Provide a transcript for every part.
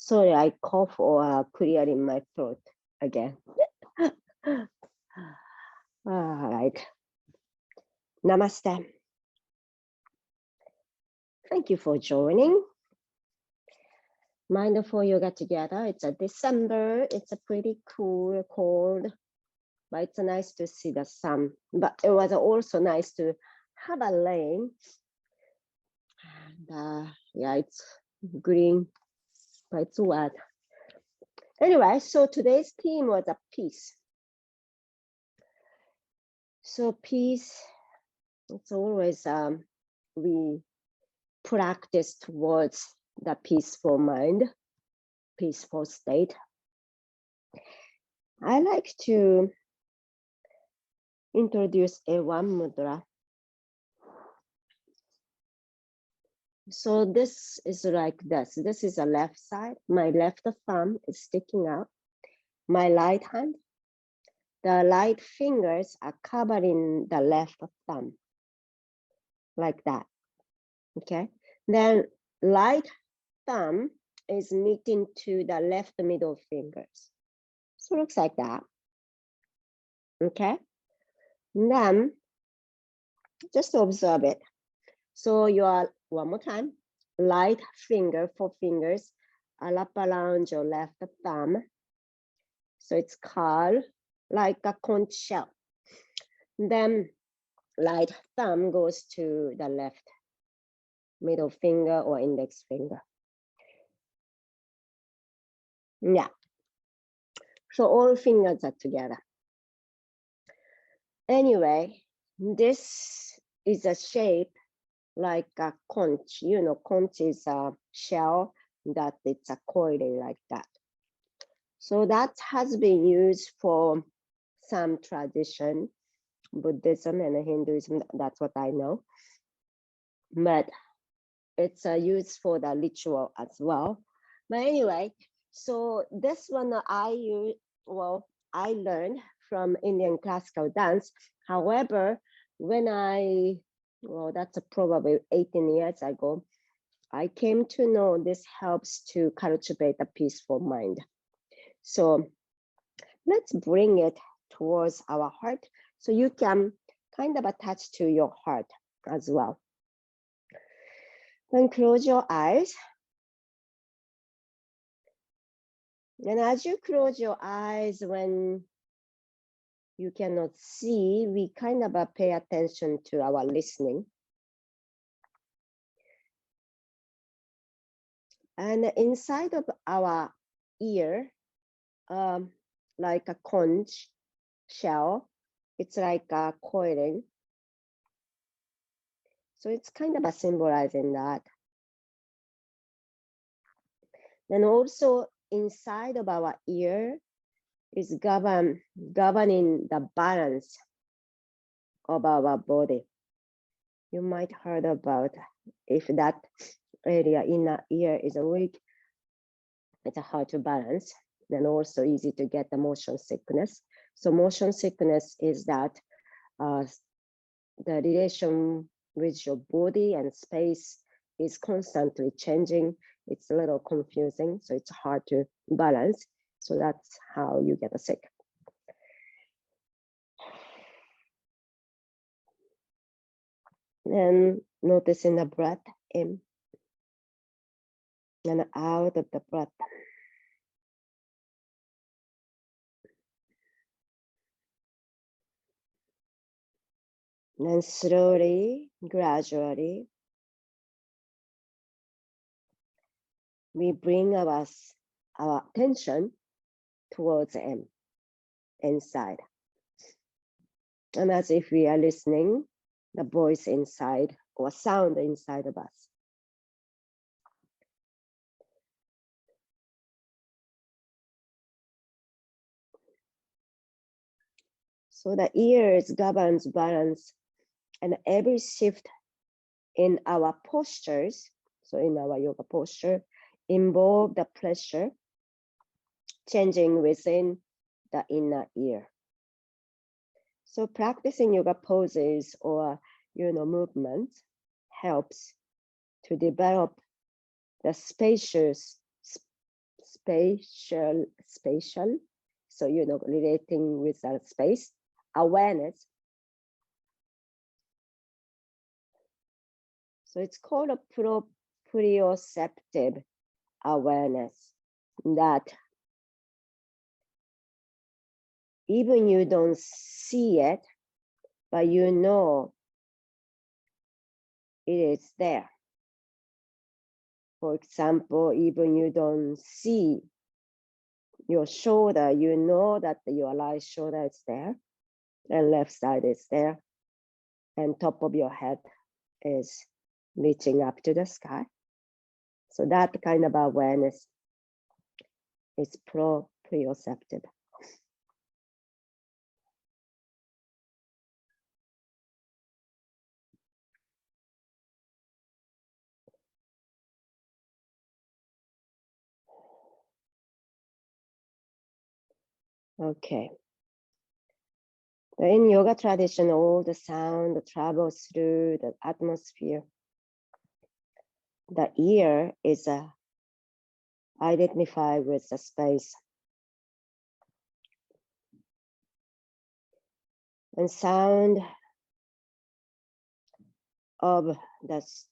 Sorry, I cough or clear in my throat again. All right. Namaste. Thank you for joining. Mindful yoga together. It's a December. It's a pretty cool, cold, but it's nice to see the sun. But it was also nice to have a rain. And yeah, it's green, but it's wet. Anyway, so today's theme was a peace. So peace, it's always we practice towards the peaceful mind, peaceful state. I like to introduce a one mudra. So this is like this. This is the left side. My left thumb is sticking out. My right hand, the right fingers are covering the left thumb, like that. Okay. Then right thumb is meeting to the left middle fingers. So it looks like that. Okay. And then just observe it. So you are, one more time, right finger, 4 fingers, wrap around your left thumb. So it's curled like a conch shell. Then right thumb goes to the left middle finger or index finger. Yeah. So all fingers are together. Anyway, this is a shape like a conch. You know, conch is a shell that it's a coiling like that. So that has been used for some tradition, Buddhism and Hinduism, that's what I know. But it's used for the ritual as well. But anyway, so this one I learned from Indian classical dance. However, when that's probably 18 years ago, I came to know this helps to cultivate a peaceful mind. So let's bring it towards our heart so you can kind of attach to your heart as well. Then close your eyes. And as you close your eyes, when you cannot see, we kind of pay attention to our listening. And inside of our ear, like a conch shell, it's like a coiling. So it's kind of symbolizing that. And also inside of our ear is governing the balance of our body. You might heard about if that area in the ear is weak, it's hard to balance, then also easy to get the motion sickness. So motion sickness is that the relation with your body and space is constantly changing. It's a little confusing, so it's hard to balance. So that's how you get sick. And noticing the breath in and out of the breath. And then slowly, gradually, we bring our attention towards the inside. And as if we are listening, the voice inside or sound inside of us. So the ears governs balance, and every shift in our postures, so in our yoga posture, involve the pressure changing within the inner ear. So practicing yoga poses or movements helps to develop the spacious spatial. So, relating with the space, awareness. So it's called a proprioceptive awareness, that even you don't see it, but it is there. For example, even you don't see your shoulder, you know that your right shoulder is there, and left side is there, and top of your head is reaching up to the sky. So that kind of awareness is proprioceptive. Okay. In yoga tradition, all the sound travels through the atmosphere. The ear is identified with the space. And sound of this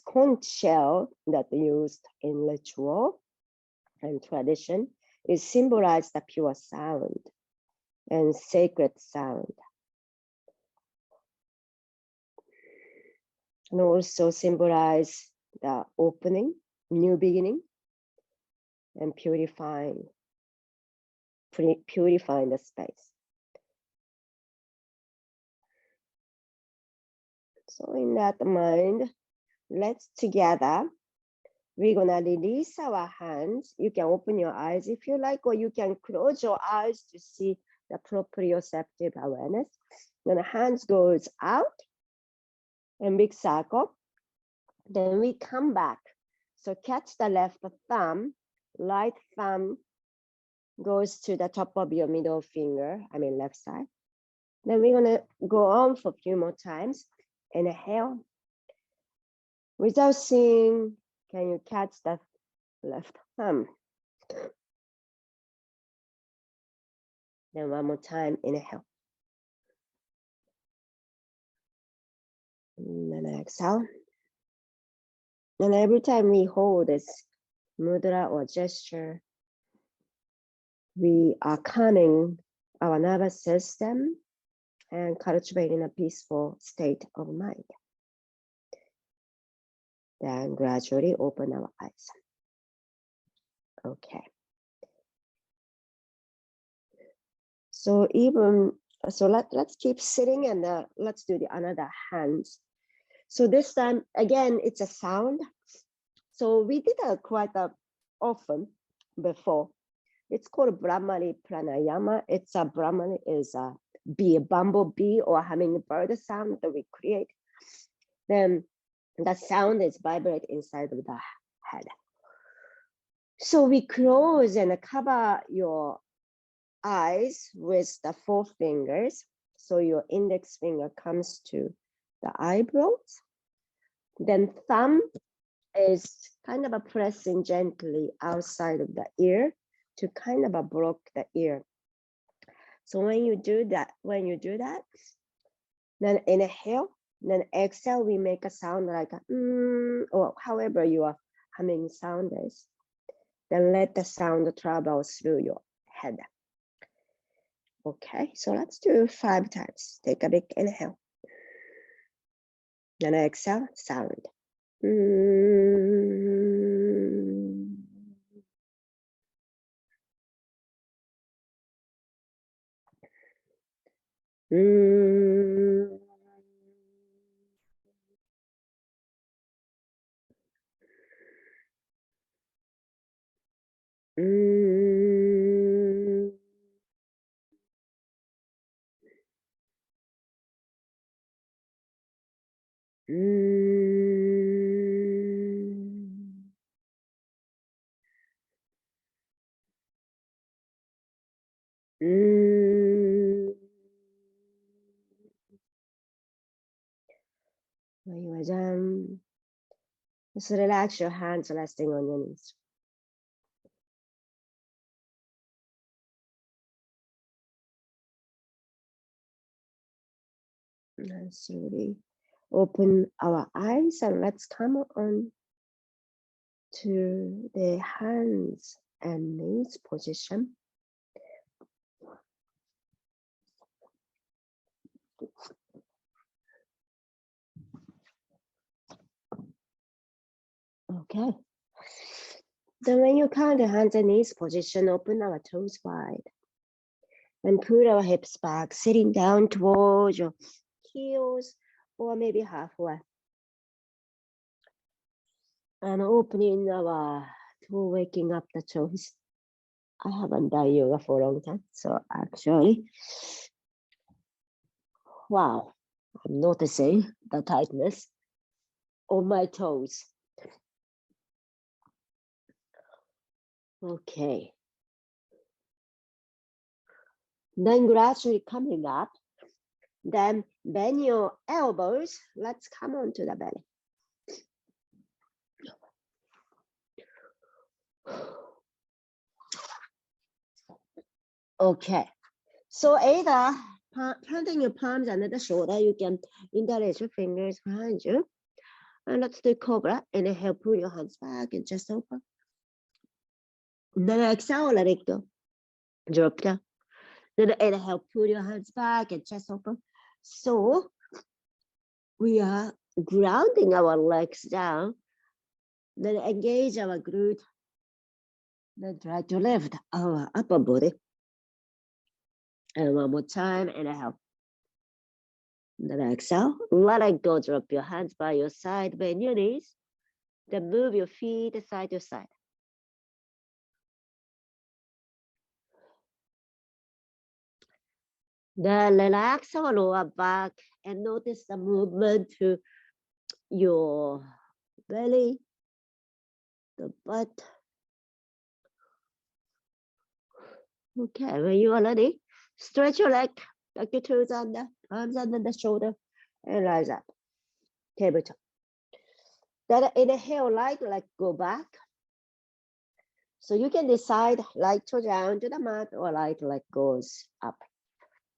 conch shell that used in ritual and tradition is symbolized the pure sound and sacred sound. And also symbolize the opening, new beginning, and purifying the space. So in that mind, let's together, we're gonna release our hands. You can open your eyes if you like, or you can close your eyes to see the proprioceptive awareness. Then the hands goes out in big circle. Then we come back. So catch the left thumb, right thumb goes to the top of your middle finger, left side. Then we're gonna go on for a few more times. Inhale. Without seeing, can you catch the left thumb? Then one more time, inhale. And then exhale. And every time we hold this mudra or gesture, we are calming our nervous system and cultivating a peaceful state of mind. Then gradually open our eyes. Okay. So let's keep sitting, and let's do the another hands. So this time, again, it's a sound. So we did quite often before. It's called Bhramari Pranayama. It's a Bhramari is a bee, a bumblebee or hummingbird sound that we create. Then the sound is vibrate inside of the head. So we close and cover your eyes with the 4 fingers. So your index finger comes to the eyebrows. Then thumb is kind of pressing gently outside of the ear to kind of block the ear. So when you do that, then inhale, then exhale, we make a sound like a or however your humming sound is. Then let the sound travel through your head. Okay, so let's do 5 times. Take a big inhale. Then exhale, sound. When you are done, just relax your hands resting on your knees. And slowly open our eyes and let's come on to the hands and knees position. Okay. Then when you count the hands and knees position, open our toes wide and pull our hips back, sitting down towards your heels or maybe halfway. And opening our toe, waking up the toes. I haven't done yoga for a long time, so actually, wow, I'm noticing the tightness on my toes. Okay. Then gradually coming up, then bend your elbows. Let's come onto the belly. Okay. So either planting your palms under the shoulder, you can interlace your fingers behind you. And let's do cobra. Inhale, pull your hands back and chest open. Then exhale, let it go. Drop down. Then inhale, pull your hands back and chest open. So we are grounding our legs down. Then engage our glute. Then try to lift our upper body. And one more time, inhale. Then exhale, let it go. Drop your hands by your side, bend your knees. Then move your feet side to side. Then relax our lower back and notice the movement to your belly, the butt. Okay, when you are ready, stretch your leg, tuck your toes under, arms under the shoulder, and rise up. Tabletop. Then inhale, light leg go back. So you can decide light toe down to the mat or light leg goes up.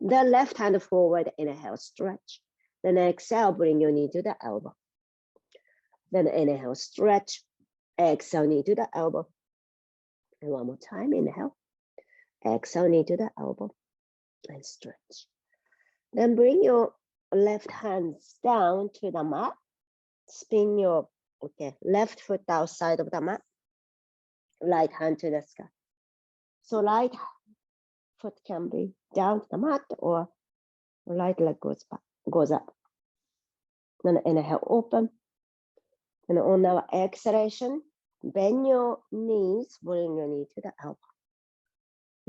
Then left hand forward, inhale, stretch. Then exhale, bring your knee to the elbow. Then inhale, stretch. Exhale, knee to the elbow. And one more time, inhale. Exhale, knee to the elbow and stretch. Then bring your left hands down to the mat. Spin your left foot outside of the mat. Right hand to the sky. So right foot can be down to the mat or right leg goes up. Then inhale, open. And on our exhalation, bend your knees, bring your knee to the elbow.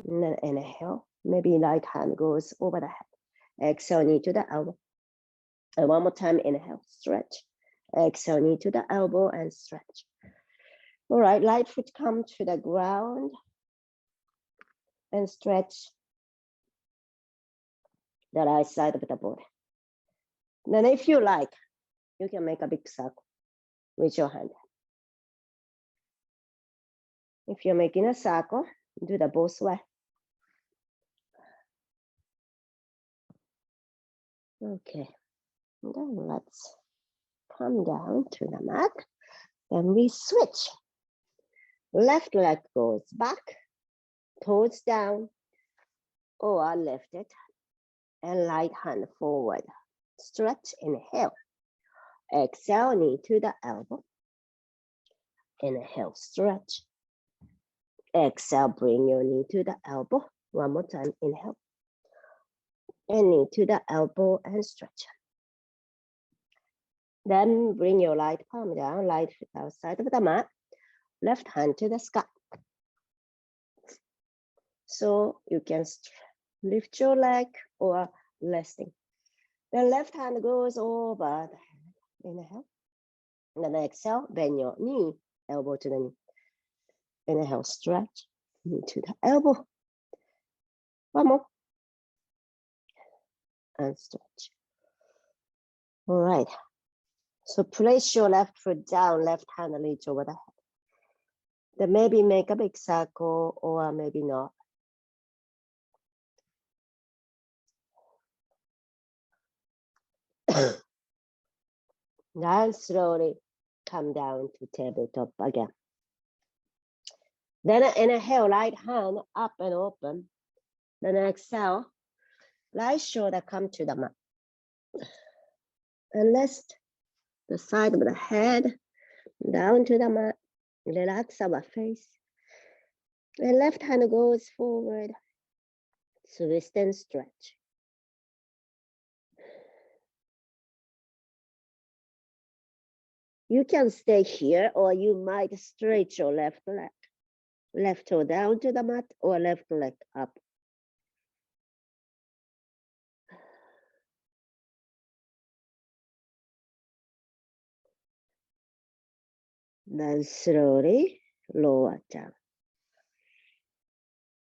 And then inhale, maybe right hand goes over the head. Exhale, knee to the elbow. And one more time, inhale, stretch. Exhale, knee to the elbow and stretch. All right, right foot come to the ground and stretch the right side of the body. Then if you like, you can make a big circle with your hand. If you're making a circle, do the both way. Okay, then let's come down to the mat. Then we switch. Left leg goes back, toes down, or lift it, and right hand forward. Stretch, inhale. Exhale, knee to the elbow. Inhale, stretch. Exhale, bring your knee to the elbow. One more time, inhale. And knee to the elbow and stretch. Then bring your right palm down, right foot outside of the mat. Left hand to the sky. So you can lift your leg or resting. The left hand goes over the head. Inhale. And then exhale, bend your knee, elbow to the knee. Inhale, stretch, knee to the elbow. One more. And stretch. All right. So place your left foot down, left hand reach over the head. Then maybe make a big circle or maybe not. Then slowly come down to tabletop again. Then inhale, right hand up and open. Then exhale, right shoulder come to the mat. And rest the side of the head down to the mat. Relax our face. And left hand goes forward. Twist and stretch. You can stay here, or you might stretch your left leg. Left toe down to the mat, or left leg up. Then slowly lower down.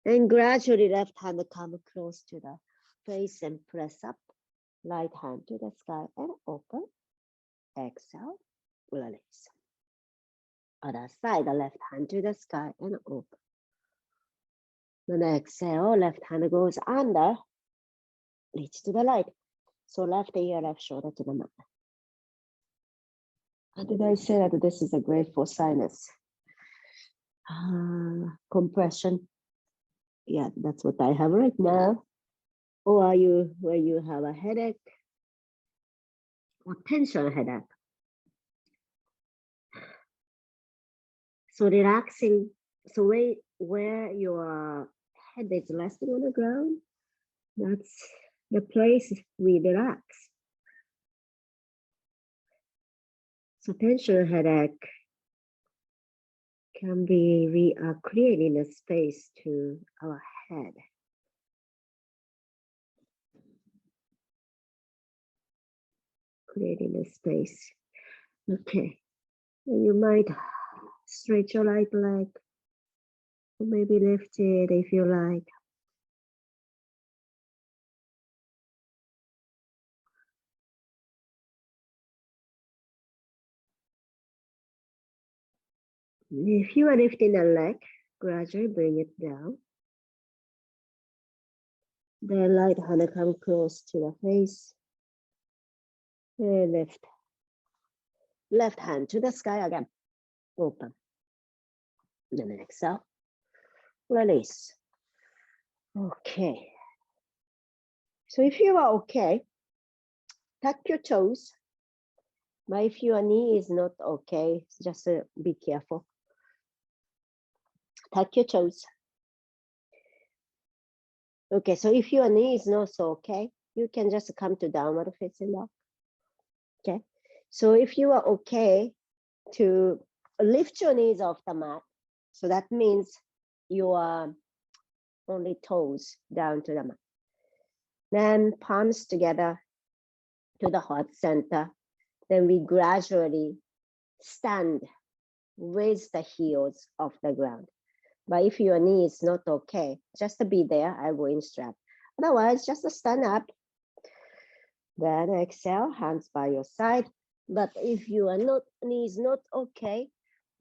And gradually left hand come close to the face and press up. Right hand to the sky and open. Exhale, release. Other side, the left hand to the sky and open. Then exhale, left hand goes under, reach to the right. So left ear, left shoulder to the mat. And did I say that this is a great for sinus compression? Yeah, that's what I have right now. Or are you where you have a headache or tension headache? So relaxing. So where your head is resting on the ground, that's the place we relax. So tension headache can be, we are creating a space to our head. Creating a space. Okay. And you might stretch your right leg, or maybe lift it if you like. If you are lifting a leg, gradually bring it down. Then right hand come close to the face. And lift. Left hand to the sky again. Open. Then exhale. Release. Okay. So if you are okay, tuck your toes. But if your knee is not okay, just be careful. Tuck your toes. Okay, so if your knee is not so okay, you can just come to downward facing dog. Okay, so if you are okay to lift your knees off the mat, so that means your only toes down to the mat. Then palms together to the heart center. Then we gradually stand with the heels off the ground. But if your knee is not okay, just be there, I will instruct. Otherwise, just stand up. Then exhale, hands by your side. But if your knee is not okay,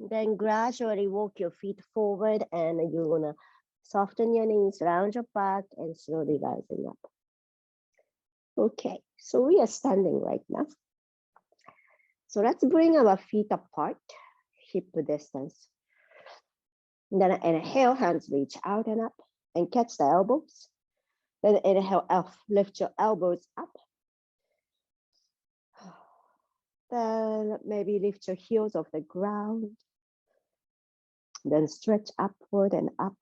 then gradually walk your feet forward and you're gonna soften your knees, round your back and slowly rising up. Okay, so we are standing right now. So let's bring our feet apart, hip distance. Then inhale, hands reach out and up and catch the elbows. Then inhale, lift your elbows up. Then maybe lift your heels off the ground. Then stretch upward and up.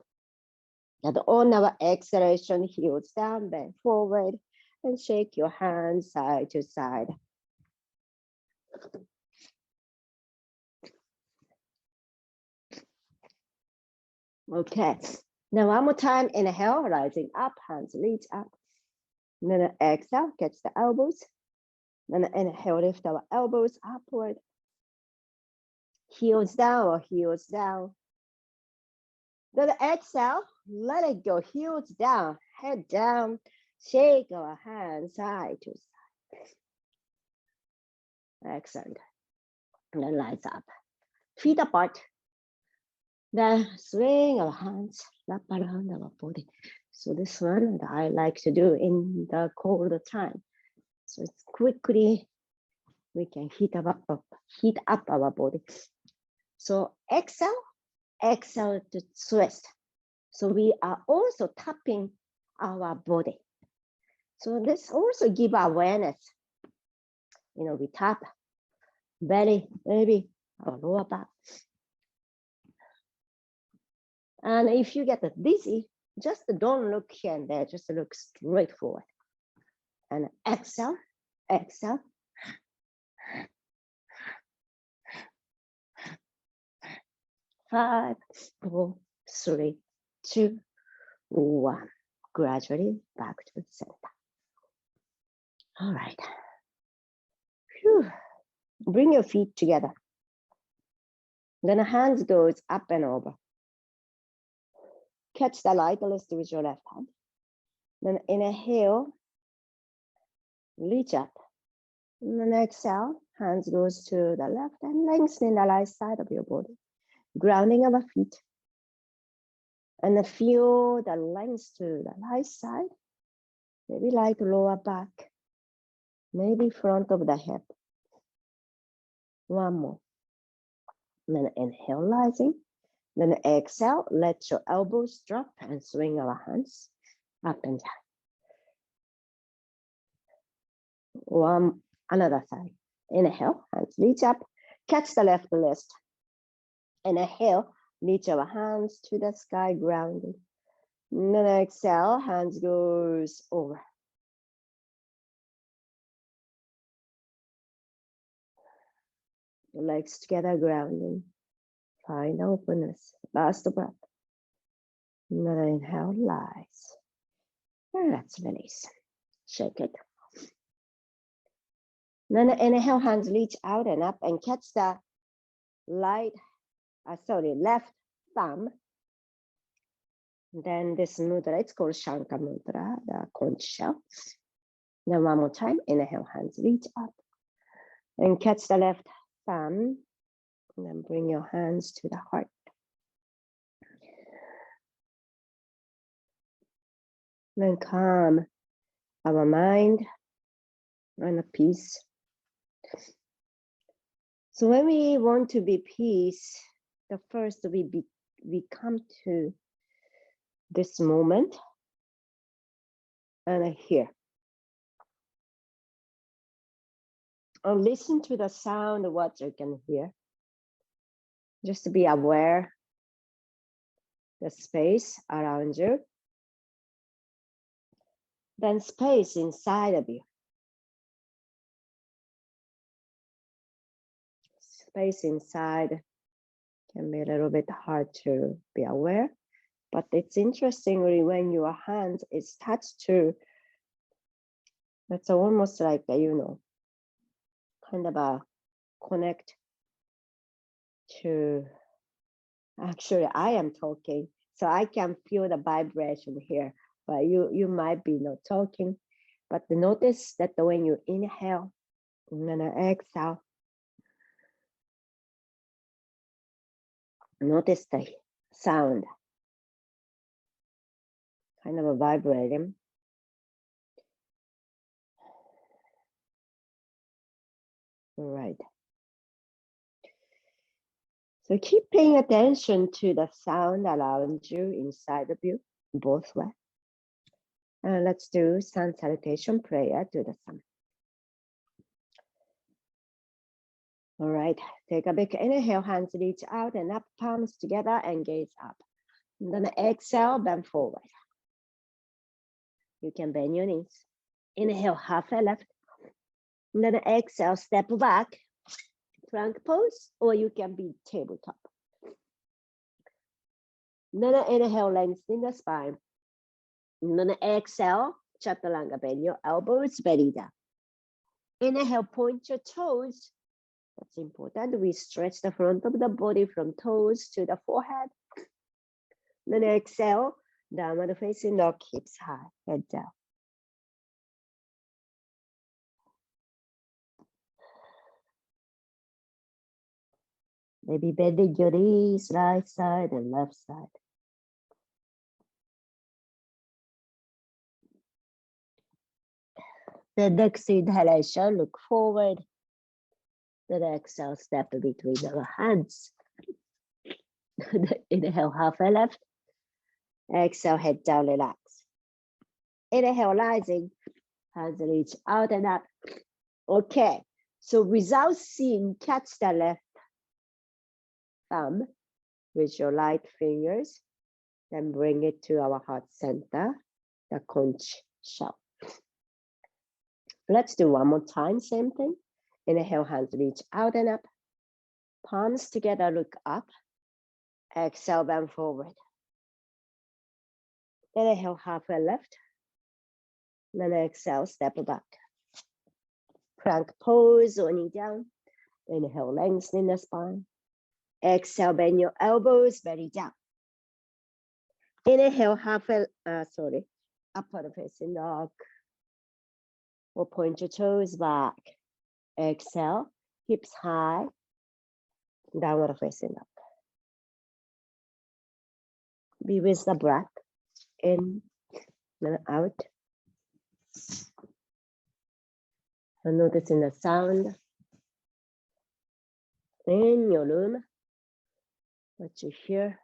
And on our exhalation, heels down, bend forward, and shake your hands side to side. Okay, now one more time, inhale, rising up, hands reach up. And then exhale, catch the elbows. Then inhale, lift our elbows upward. Heels down or heels down. Then exhale, let it go, heels down, head down. Shake our hands side to side. Excellent. And then rise up. Feet apart. Then swing our hands wrap around our body. So this one that I like to do in the cold time. So it's quickly we can heat up our body. So exhale to twist. So we are also tapping our body. So this also give awareness. We tap belly, maybe our lower back. And if you get dizzy, just don't look here and there, just look straight forward. And exhale. 5, 4, 3, 2, 1. Gradually back to the center. All right. Whew. Bring your feet together. Then the hands goes up and over. Catch the light list with your left hand. Then inhale, reach up. And then exhale, hands goes to the left and lengthening the right side of your body. Grounding our feet. And then feel the length to the right side. Maybe light lower back. Maybe front of the head. One more. And then inhale, rising. Then exhale, let your elbows drop and swing our hands up and down. Another side. Inhale, hands reach up, catch the left wrist. Inhale, reach our hands to the sky, grounding. And then exhale, hands goes over. Legs together, grounding. Find openness. Last breath. And then inhale, rise. And let's release. Shake it. Then inhale, hands reach out and up and catch the left thumb. Then this mudra, it's called Shanka mudra, the conch shell. Then one more time, inhale, hands reach up. And catch the left thumb. And then bring your hands to the heart. Then calm our mind and peace. So when we want to be peace, the first we come to this moment and here. And listen to the sound of what you can hear. Just to be aware the space around you. Then space inside of you. Space inside can be a little bit hard to be aware, but it's interestingly when your hand is touched to, that's almost like, kind of a connect to, actually I am talking, so I can feel the vibration here, but you might be not talking, but notice that when you inhale and then exhale, notice the sound, kind of a vibrating. All right. So keep paying attention to the sound around you, inside of you, both ways. And let's do sun salutation prayer to the sun. All right, take a big inhale, hands reach out and up, palms together and gaze up. And then exhale, bend forward. You can bend your knees. Inhale, half a left. And then exhale, step back, plank pose, or you can be tabletop. And then inhale, lengthen the spine. And then exhale, chaturanga, bend your elbows, belly down. Inhale, point your toes. That's important. We stretch the front of the body from toes to the forehead. Then exhale, downward facing dog, hips high, head down. Maybe bending your knees, right side and left side. The next inhalation, look forward. Then exhale, step between our hands. Inhale, halfway left. Exhale, head down, relax. Inhale, rising. Hands reach out and up. Okay, so without seeing, catch the left thumb with your light fingers. Then bring it to our heart center, the conch shell. Let's do one more time, same thing. Inhale, hands reach out and up. Palms together, look up. Exhale, bend forward. Inhale, halfway left. Then exhale, step back. Plank pose or knee down. Inhale, lengthen the spine. Exhale, bend your elbows, belly down. Inhale, upward facing dog. Or point your toes back. Exhale, hips high. Downward facing dog. Be with the breath. In and out. And noticing the sound in your room, what you hear,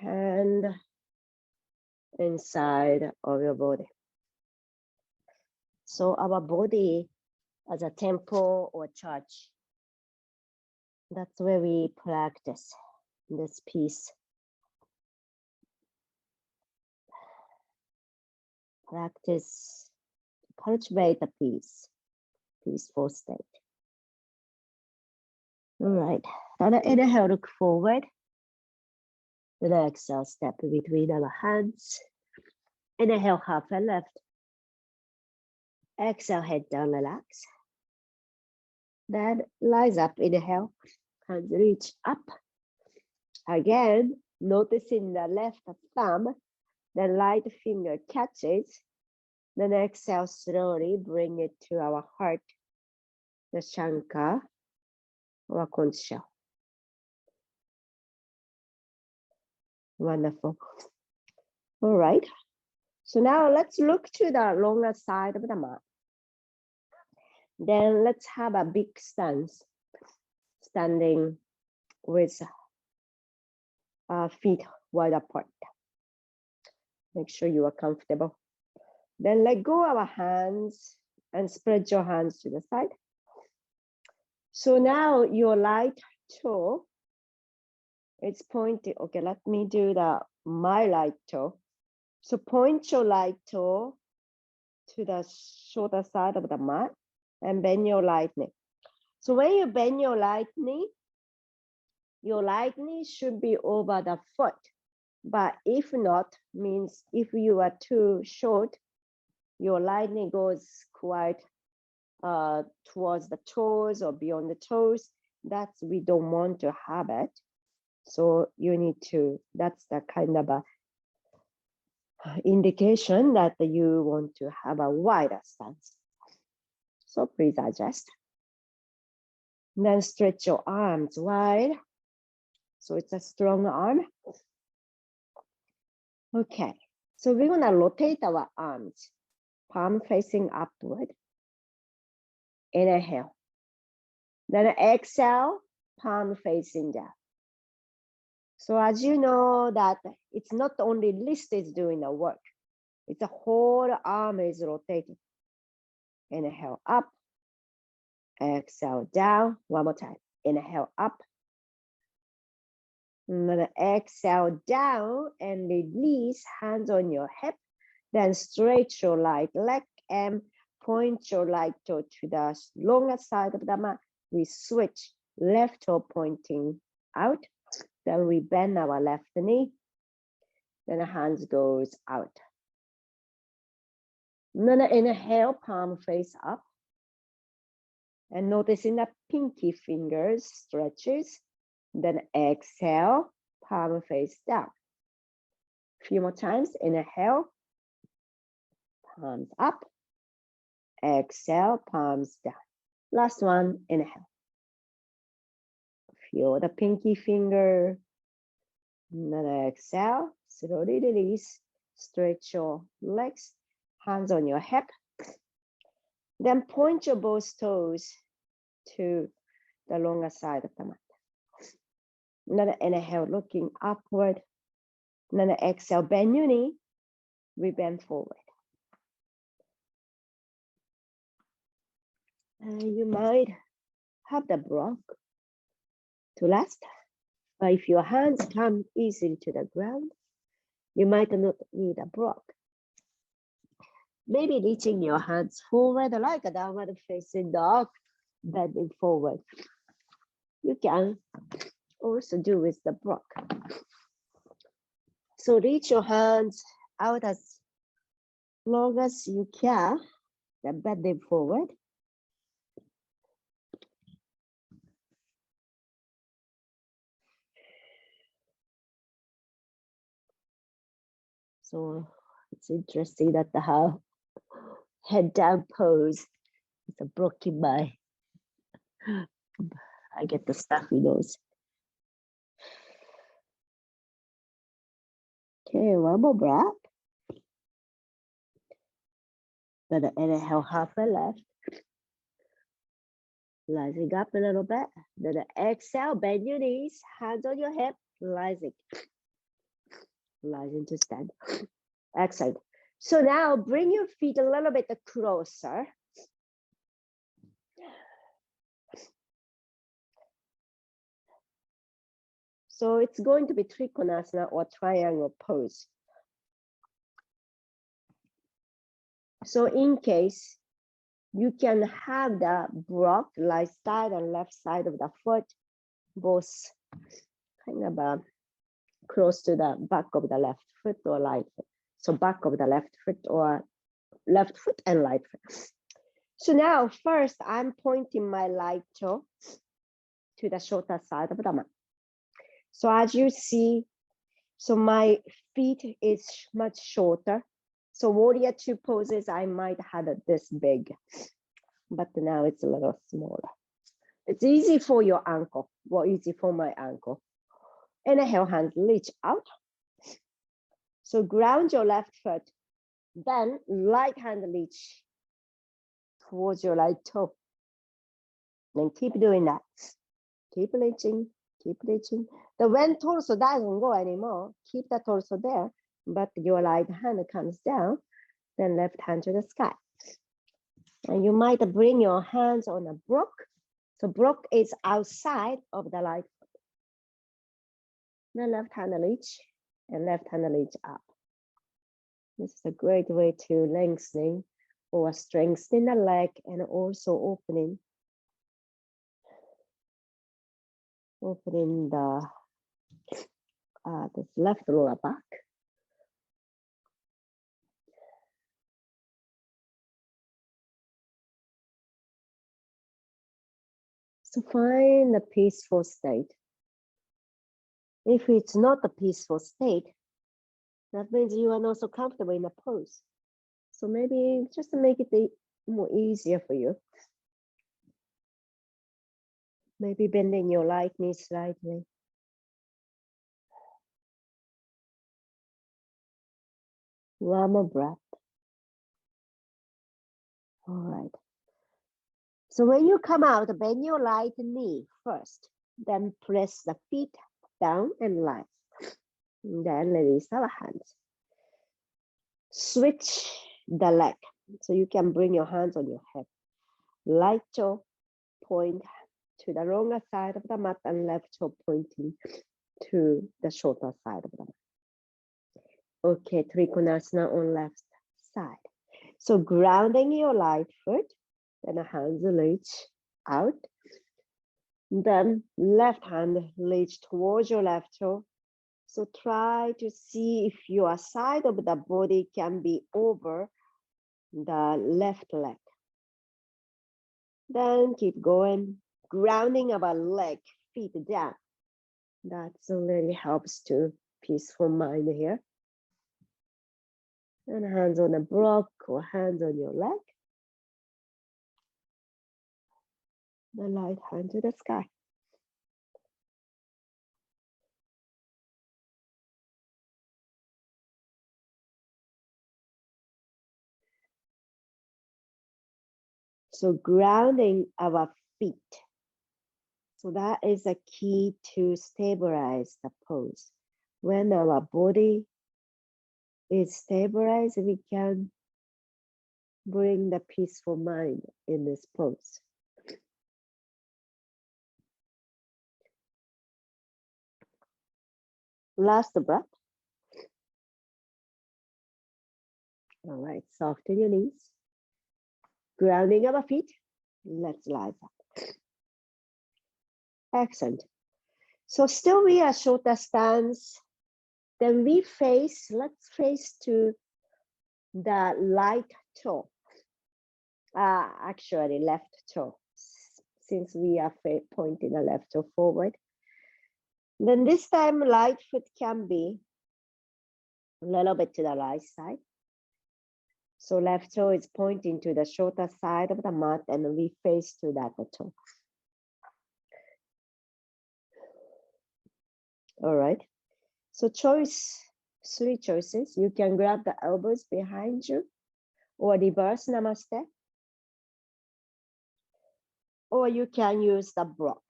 and inside of your body. So our body as a temple or church, that's where we practice this piece. Practice, cultivate the peace, peaceful state. All right, now inhale, look forward. Then exhale, step between our hands. Inhale, halfway left. Exhale, head down, relax. Then rise up, inhale, hands reach up. Again, noticing the left thumb, the light finger catches. Then exhale, slowly bring it to our heart, the Shanka, or Conch shell. Wonderful. All right. So now let's look to the longer side of the mat. Then let's have a big stance, standing with feet wide apart. Make sure you are comfortable. Then let go of our hands and spread your hands to the side. So now your right toe, it's pointing. Okay, let me do my right toe. So point your right toe to the shoulder side of the mat and bend your right knee. So when you bend your right knee should be over the foot. But if not, means if you are too short, your right knee goes quite towards the toes or beyond the toes. That's, we don't want to have it. So you need to, that's the kind of a indication that you want to have a wider stance. So please adjust. Then stretch your arms wide. So it's a strong arm. Okay, so we're gonna rotate our arms, palm facing upward. Inhale. Then exhale, palm facing down. So as you know that it's not only wrist is doing the work, it's the whole arm is rotating. Inhale up, exhale down. One more time. Inhale up. And then exhale down and release, hands on your hip. Then stretch your right leg and point your right toe to the longer side of the mat. We switch, left toe pointing out. Then we bend our left knee. Then the hands goes out. And then inhale, palm face up. And noticing the pinky fingers stretches. Then exhale, palm face down. A few more times. Inhale, palms up. Exhale, palms down. Last one, inhale. Feel the pinky finger. And then exhale, slowly release. Stretch your legs. hands on your hip. Then point your both toes to the longer side of the mat. Another inhale, looking upward. Another exhale, bend your knee. We bend forward. And you might have the block to last. But if your hands come easily to the ground, you might not need a block. Maybe reaching your hands forward like a downward facing dog, bending forward. You can also do with the block. So reach your hands out as long as you can, then bending forward. So it's interesting that the head down pose is a blocking my, I get the stuffy nose. Okay, one more breath. Then inhale, half and left. Rising up a little bit. Then exhale, bend your knees, hands on your hip, rising. Rising to stand. Excellent. So now bring your feet a little bit closer. So it's going to be Trikonasana or triangle pose. So in case you can have the block right side and left side of the foot, both kind of close to the back of the left foot or right foot. So back of the left foot or left foot and right foot. So now first I'm pointing my right toe to the shorter side of the mat. So as you see, so my feet is much shorter. So warrior two poses, I might have it this big, but now it's a little smaller. It's easy for your ankle, well, easy for my ankle. Inhale, hands reach out. So ground your left foot, then right hand reach towards your right toe. Then keep doing that. Keep reaching, keep reaching. The when torso doesn't go anymore, keep the torso there, but your right hand comes down, then left hand to the sky. And you might bring your hands on a block. So block is outside of the right foot. Then left hand reach and left hand reach up. This is a great way to lengthening or strengthen the leg and also opening the this left lower back. So find a peaceful state. If it's not a peaceful state, that means you are not so comfortable in the pose. So maybe just to make it more easier for you, maybe bending your right knee slightly. One more breath. All right. So when you come out, bend your right knee first, then press the feet down and rise. Then release our hands. Switch the leg. So you can bring your hands on your head. Right toe point to the longer side of the mat and left toe pointing to the shorter side of the mat. Okay, Trikonasana on left side. So grounding your right foot, then the hands reach out. Then left hand reach towards your left toe. So try to see if your side of the body can be over the left leg. Then keep going, grounding our leg, feet down. That really helps to peaceful mind here. And hands on the block or hands on your leg. The right hand to the sky. So grounding our feet. So that is a key to stabilize the pose. When our body is stabilized, we can bring the peaceful mind in this pose. Last breath. All right, soften your knees. Grounding our feet. Let's lie back. Excellent. So still we are shoulder stance. Then we face, let's face to the right toe. Actually left toe, since we are pointing the left toe forward. Then this time right foot can be a little bit to the right side. So left toe is pointing to the shorter side of the mat and we face to that toe. All right. So three choices. You can grab the elbows behind you or reverse namaste. Or you can use the block.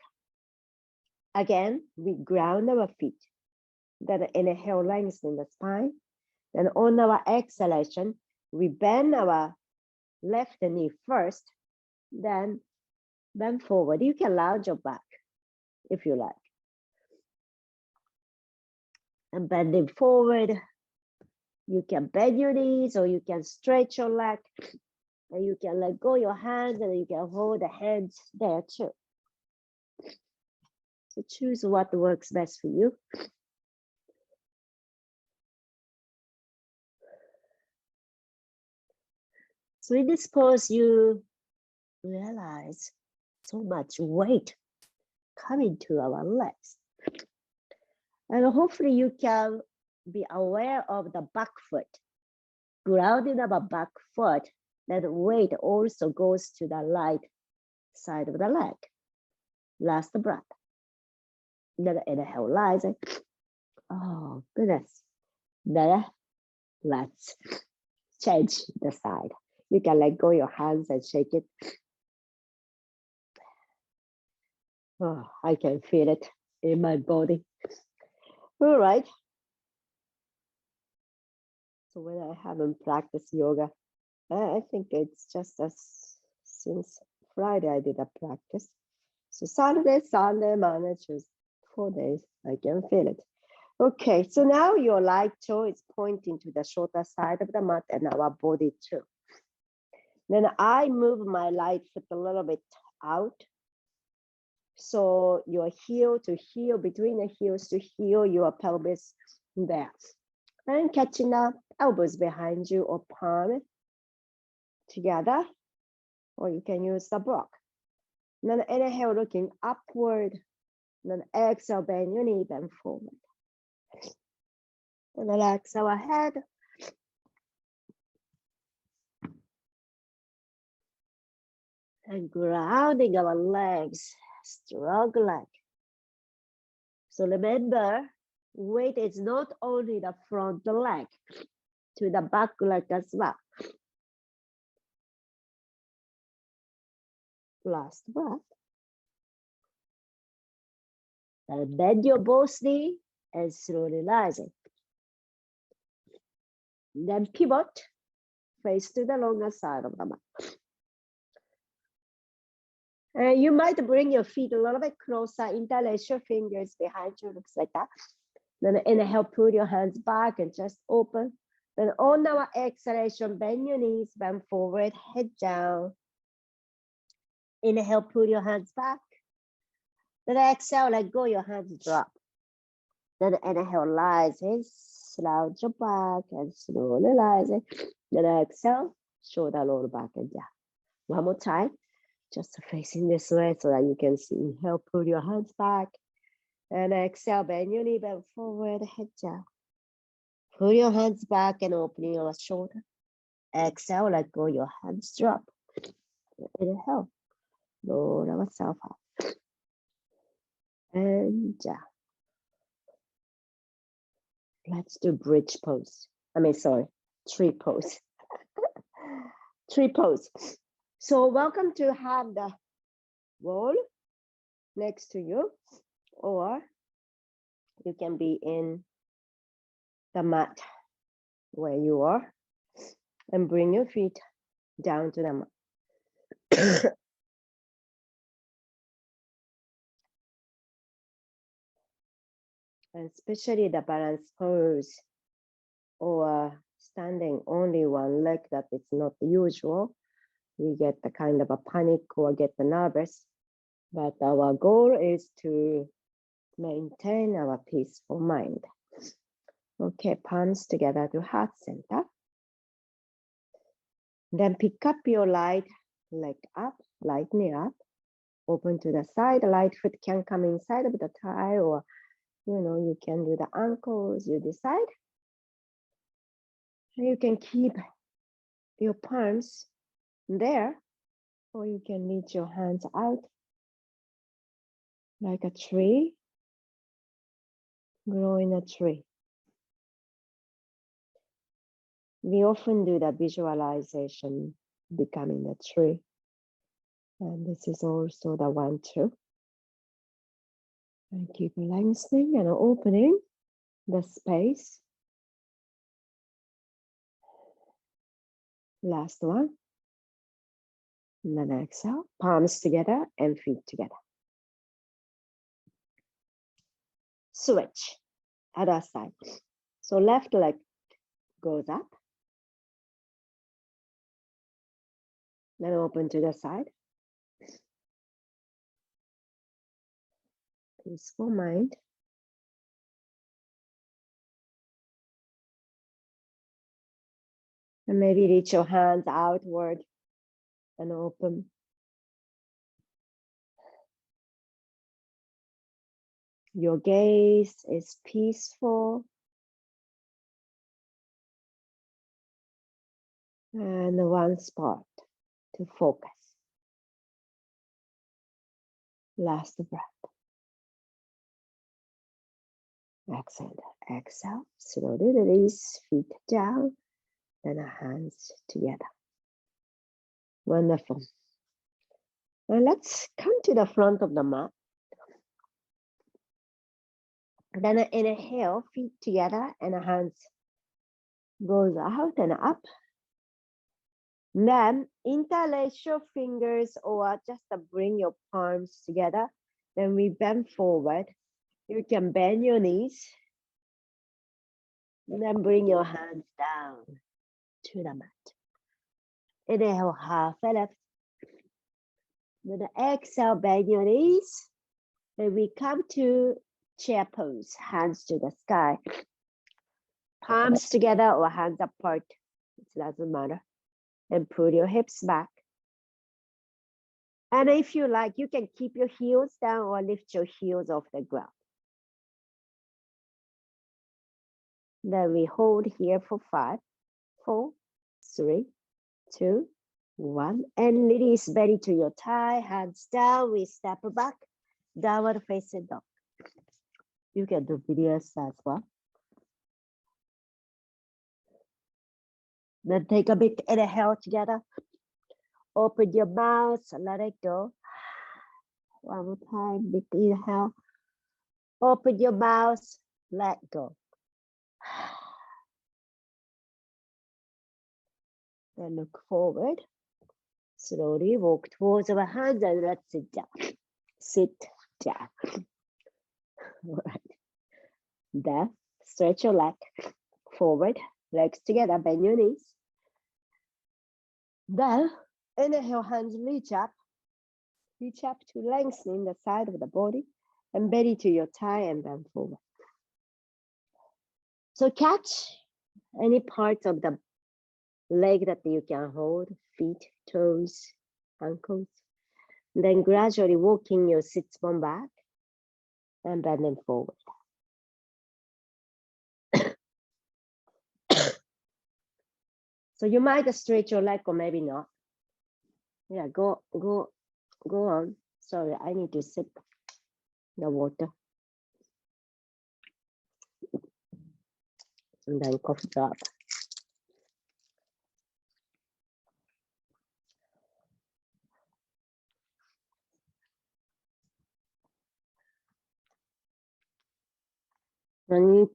Again, we ground our feet. Then inhale, lengthen the spine. Then on our exhalation, we bend our left knee first, then bend forward. You can lounge your back if you like. And bending forward, you can bend your knees or you can stretch your leg. And you can let go your hands and you can hold the hands there too. So choose what works best for you. So in this pose, you realize so much weight coming to our legs. And hopefully you can be aware of the back foot. Grounding our back foot, that weight also goes to the right side of the leg. Last breath. Then inhale, rise. Oh, goodness. Then let's change the side. You can let go your hands and shake it. Oh, I can feel it in my body. All right. So when I haven't practiced yoga, I think it's just since Friday I did a practice. So Saturday, Sunday, Monday, Tuesday, 4 days, I can feel it. Okay, so now your right toe is pointing to the shorter side of the mat and our body too. Then I move my right foot a little bit out. So your heel to heel, between the heels to heel, your pelvis there. And catching up, elbows behind you or palm together, or you can use the block. Then inhale, looking upward. Then exhale, bend your knee, bend forward. And relax our head. And grounding our legs, strong leg. So remember, weight is not only the front leg, to the back leg as well. Last breath. And bend your both knee and slowly rise it. Then pivot, face to the longer side of the mat. And you might bring your feet a little bit closer, interlace your fingers behind you, looks like that. Then inhale, pull your hands back and just open. Then on our exhalation, bend your knees, bend forward, head down. Inhale, pull your hands back. Then exhale, let go, your hands drop. Then inhale, rise in, slouch your back and slowly rise in. Then exhale, shoulder roll back and down. One more time, just facing this way so that you can see. Inhale, pull your hands back. And exhale, bend your knee, bend forward, head down. Pull your hands back and open your shoulder. Exhale, let go, your hands drop. Inhale, lower ourselves up. And down. Let's do bridge pose. Tree pose. Tree pose. So welcome to have the wall next to you, or you can be in the mat where you are and bring your feet down to the mat. And especially the balance pose or standing only one leg, that is not usual. We get the kind of a panic or get nervous, but our goal is to maintain our peaceful mind. Okay, palms together to heart center. Then pick up your right leg up, lightly up, open to the side. Right foot can come inside of the thigh, or you can do the ankles, you decide. You can keep your palms there, or you can reach your hands out like a tree, growing a tree. We often do the visualization becoming a tree. And this is also the one too. And keep lengthening and opening the space. Last one. And then exhale, palms together and feet together. Switch, other side. So left leg goes up. Then open to the side. Peaceful mind. And maybe reach your hands outward and open. Your gaze is peaceful. And one spot to focus. Last breath. Exhale, exhale. Slowly release, feet down, and hands together. Wonderful. Now let's come to the front of the mat. Then inhale, feet together, and hands goes out and up. Then interlace your fingers, or just bring your palms together. Then we bend forward. You can bend your knees. And then bring your hands down to the mat. Inhale, half a left. Then exhale, bend your knees. Then we come to chair pose, hands to the sky. Palms together or hands apart, it doesn't matter. And pull your hips back. And if you like, you can keep your heels down or lift your heels off the ground. Then we hold here for 5, 4, 3, 2, 1. And release belly to your thigh, hands down. We step back, downward facing dog. You can do videos as well. Then take a big inhale together. Open your mouth, let it go. One more time, big inhale. Open your mouth, let go. Then look forward. Slowly walk towards our hands and let's sit down. Sit down. All right. Then stretch your leg forward, legs together, bend your knees. Then inhale, hands reach up to lengthen the side of the body and belly to your thigh and bend forward. So catch any parts of the leg that you can hold, feet, toes, ankles. Then gradually walking your sits bone back and bending forward. So you might stretch your leg or maybe not. Yeah, go on. Sorry, I need to sip the water. And then cough it up. And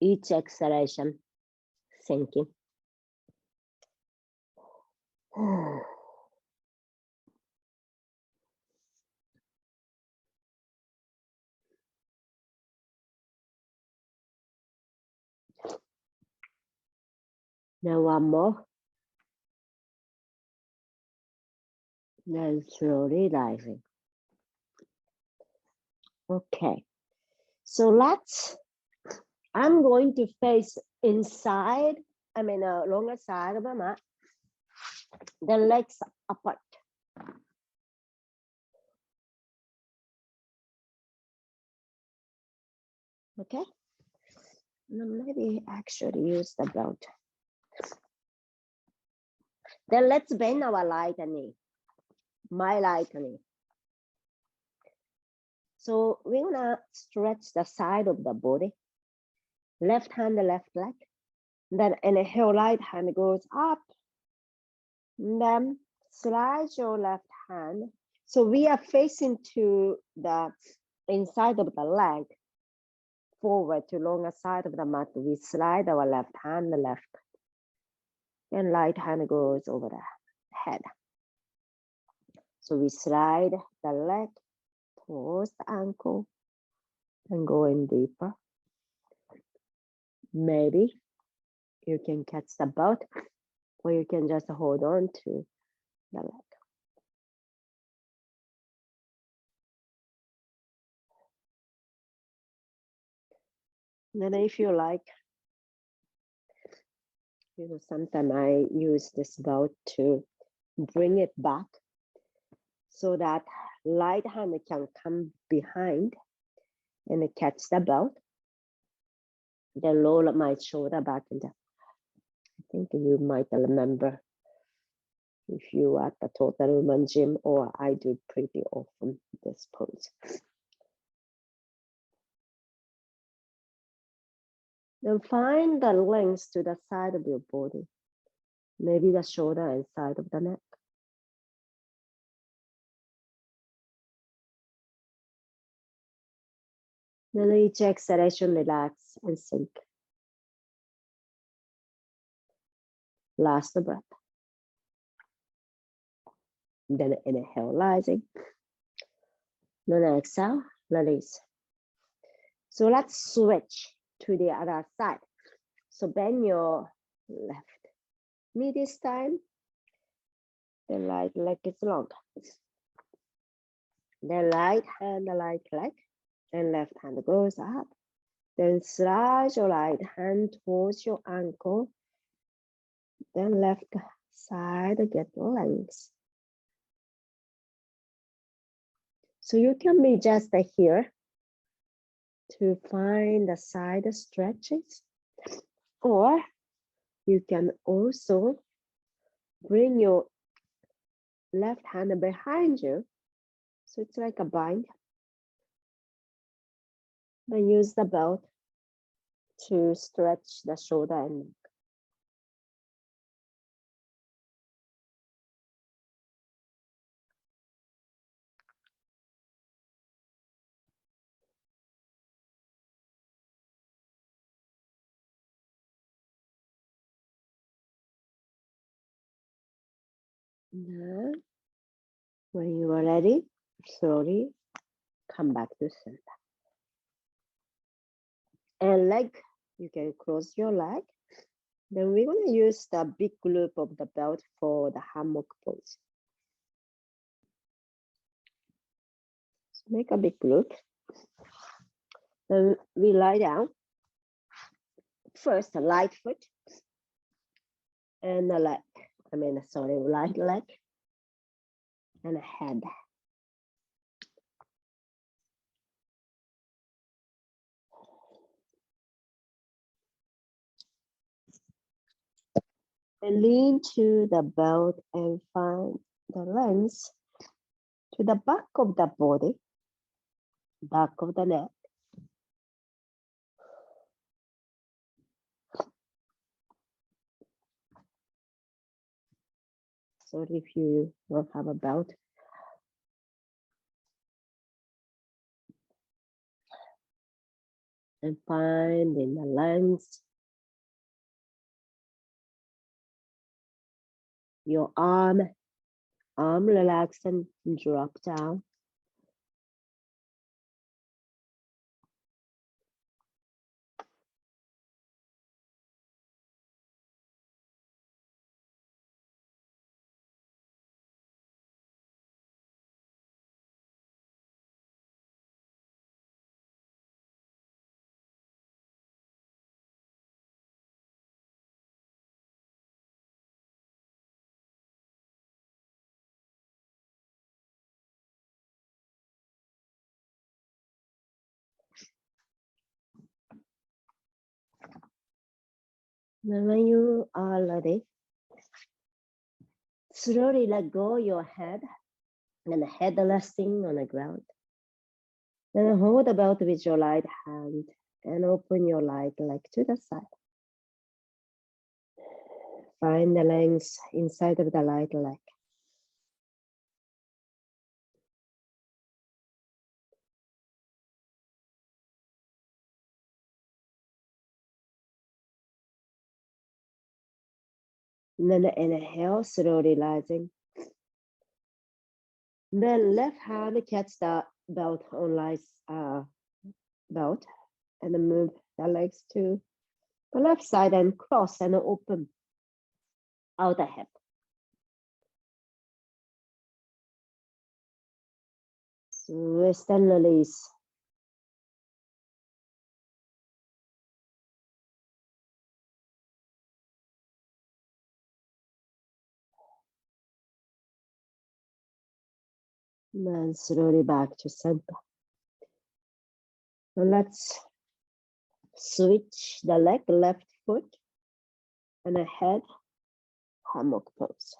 each exhalation, sinking. Now one more. Then slowly rising. Okay. So I'm going to face inside, longer side of the mat. The legs apart. Okay. Now maybe actually use the belt. Then let's bend our right knee. My right knee. So we're gonna stretch the side of the body. Left hand, left leg. Then inhale, right hand goes up. Then slide your left hand. So we are facing to the inside of the leg, forward to longer side of the mat. We slide our left hand left. And right hand goes over the head. So we slide the leg towards the ankle and go in deeper. Maybe you can catch the belt, or you can just hold on to the leg. Then if you like, sometimes I use this belt to bring it back so that right hand can come behind and catch the belt. Then roll my shoulder back and down. I think you might remember if you are at the Total Woman Gym, or I do pretty often this pose. Then find the length to the side of your body, maybe the shoulder and side of the neck. Then each exhalation, relax and sink. Last breath. Then inhale, rising. Then exhale, release. So let's switch to the other side. So bend your left knee this time. The right leg is long. Then right hand, the right leg, and left hand goes up. Then slide your right hand towards your ankle. Then left side get length. So you can be just here to find the side stretches, or you can also bring your left hand behind you. So it's like a bind. Then use the belt to stretch the shoulder and neck. Now, when you are ready, slowly come back to center. And leg, you can close your leg. Then we're going to use the big loop of the belt for the hammock pose. So make a big loop. Then we lie down. First, the right foot and the leg. Right leg and head. And lean to the belt and find the length to the back of the body, back of the neck. So if you don't have a belt, And find in the length. Your arm relax and drop down. And when you are ready, slowly let go your head and head resting on the ground. Then hold the belt with your right hand and open your right leg to the side. Find the length inside of the right leg. And then inhale, slowly rising. Then left hand catch the belt on right belt and move the legs to the left side and cross and open out the hip. Twist and release. And then slowly back to center. So let's switch the leg, left foot and a head hammock pose.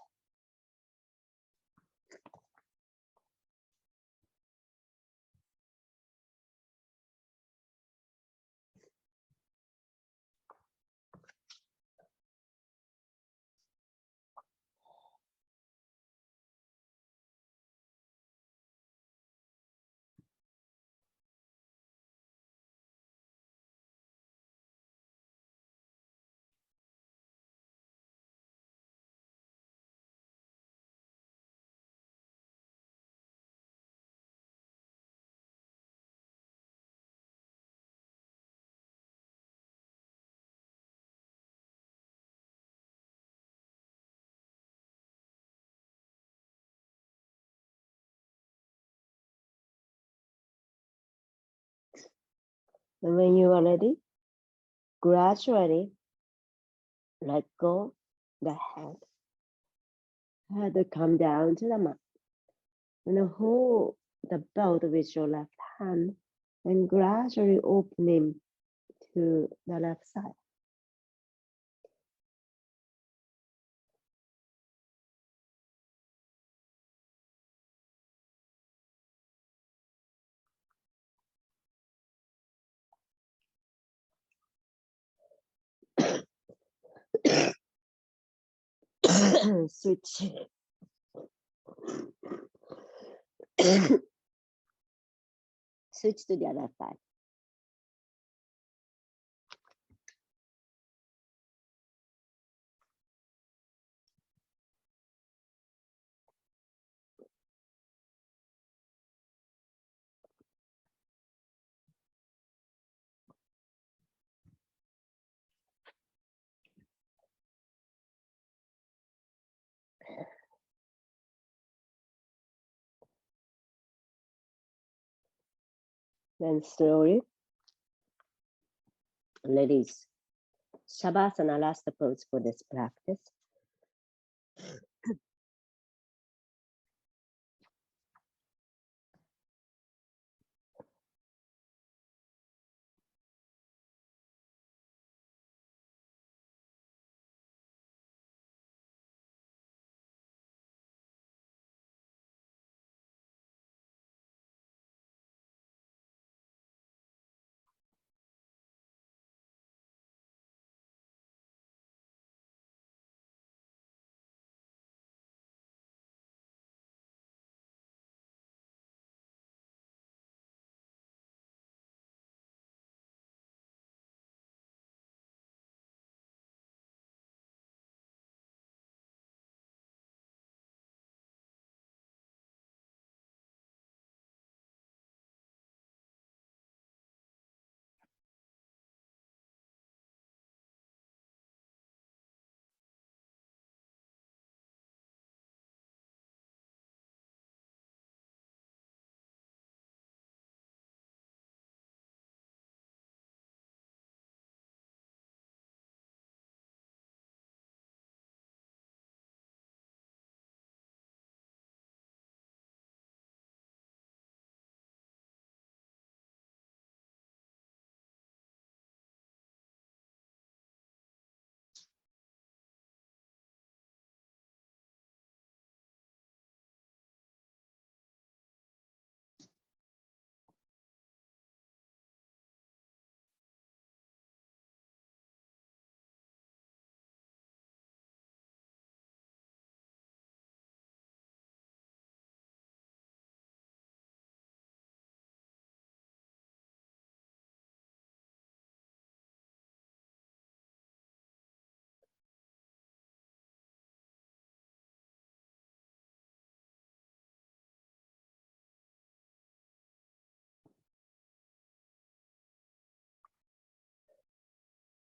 And when you are ready, gradually let go the head. Head come down to the mat. And hold the belt with your left hand and gradually opening to the left side. Switch. Switch to the other side. Then slowly release. Shavasana, last pose for this practice.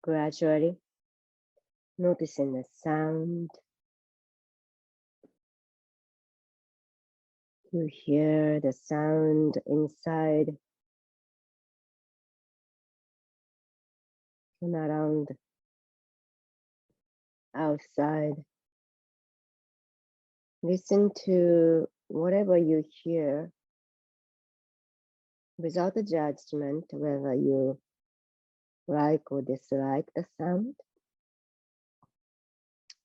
Gradually noticing the sound. You hear the sound inside and around, outside. Listen to whatever you hear without a judgment, whether you like or dislike the sound.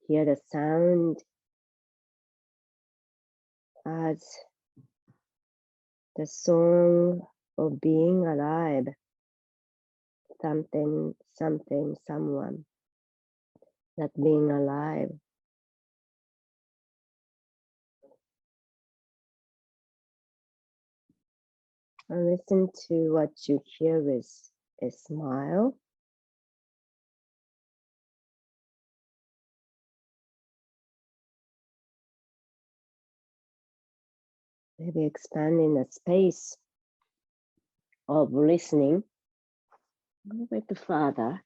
Hear the sound as the song of being alive. Something, something, someone. That being alive. And listen to what you hear with a smile. Maybe expanding the space of listening a little bit further.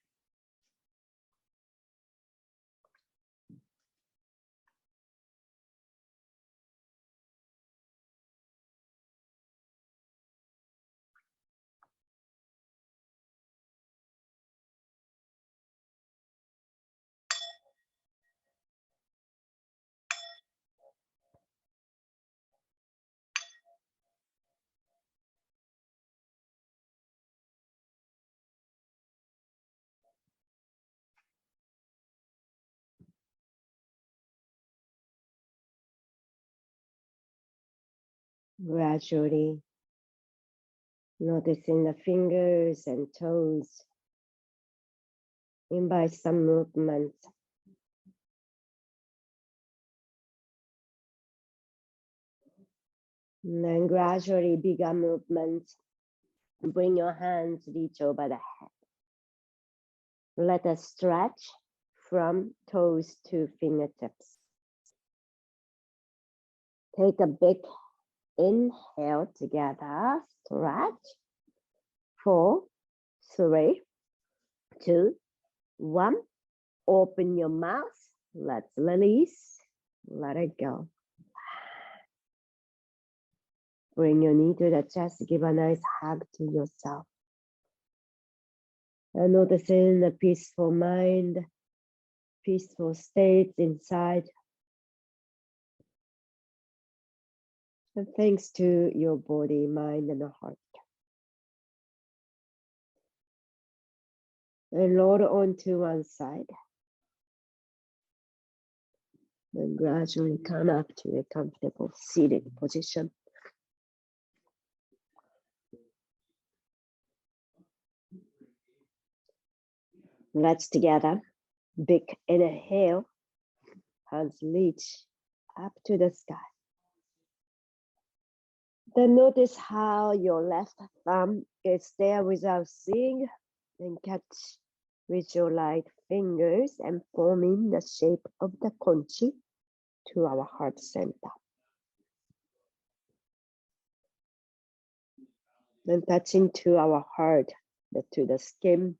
Gradually noticing the fingers and toes. Invite some movement. And then gradually bigger movements. Bring your hands reach over the head. Let us stretch from toes to fingertips. Take a big inhale together. Stretch. 4, 3, 2, 1. Open your mouth. Let's release. Let it go. Bring your knee to the chest. Give a nice hug to yourself. And noticing the peaceful mind, peaceful state inside. And thanks to your body, mind, and heart. And lower onto one side. Then gradually come up to a comfortable seated position. Let's together. Big inhale. Hands reach up to the sky. Then notice how your left thumb is there without seeing, and catch with your right fingers and forming the shape of the conch to our heart center. Then touching to our heart, to the skin.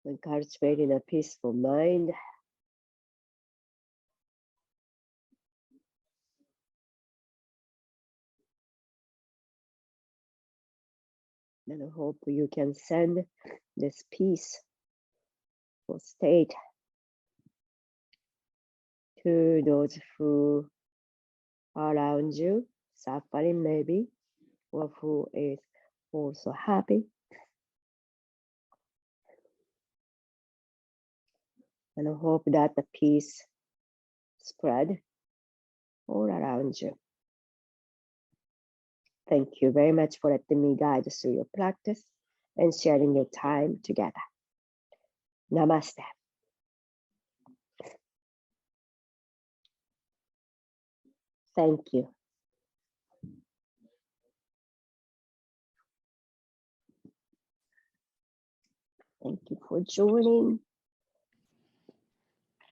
And cultivating a peaceful mind. And I hope you can send this peaceful state to those who are around you, suffering maybe, or who is also happy. And I hope that the peace spread all around you. Thank you very much for letting me guide you through your practice and sharing your time together. Namaste. Thank you. Thank you for joining.